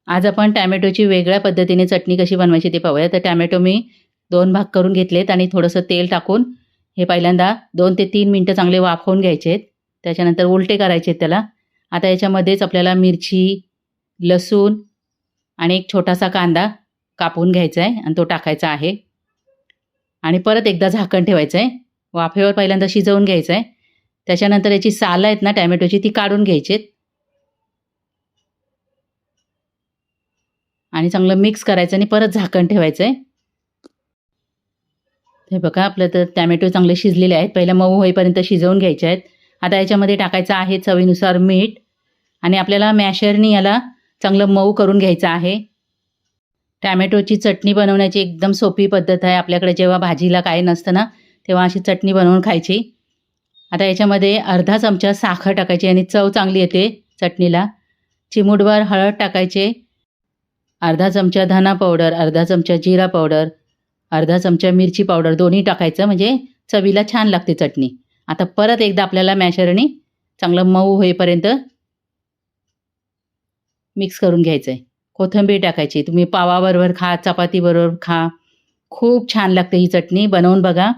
आज आपण टॅमॅटोची वेगळ्या पद्धतीने चटणी कशी बनवायची ते पाहूया. तर टॅमॅटो मी 2 भाग करून घेतलेत आणि थोडंसं तेल टाकून हे पहिल्यांदा 2 ते 3 मिनिटं चांगले वाफवून घ्यायचे आहेत. त्याच्यानंतर उलटे करायचे आहेत त्याला. आता याच्यामध्येच आपल्याला मिरची, लसूण आणि एक छोटासा कांदा कापून घ्यायचा आहे आणि तो टाकायचा आहे. आणि परत एकदा झाकण ठेवायचं आहे. वाफेवर पहिल्यांदा शिजवून घ्यायचं आहे. त्याच्यानंतर याची सालं आहेत ना टॅमॅटोची ती काढून घ्यायची आहेत. आणि चांगलं मिक्स करायचं आणि परत झाकण ठेवायचं आहे. हे बघा आपलं तर टॅमॅटो चांगले शिजलेले आहेत. पहिला मऊ होईपर्यंत शिजवून घ्यायचे आहेत. आता याच्यामध्ये टाकायचं आहे चवीनुसार मीठ आणि आपल्याला मॅशरनी याला चांगलं मऊ करून घ्यायचं आहे. टॅमॅटोची चटणी बनवण्याची एकदम सोपी पद्धत आहे. आपल्याकडे जेव्हा भाजीला काही नसतं ना तेव्हा अशी चटणी बनवून खायची. आता याच्यामध्ये अर्धा चमचा साखर टाकायची आणि चव चांगली येते चटणीला. चिमूटभर हळद टाकायचे, अर्धा चमचा धना पावडर, अर्धा चमचा जिरा पावडर, अर्धा चमचा मिरची पावडर दोन्ही टाकायचं म्हणजे चवीला छान लागते चटणी. आता परत एकदा आपल्याला मॅशरने चांगलं मऊ होईपर्यंत मिक्स करून घ्यायचं आहे. कोथिंबीर टाकायची. तुम्ही पावाबरोबर खा, चपातीबरोबर खा. खूप छान लागते ही चटणी. बनवून बघा.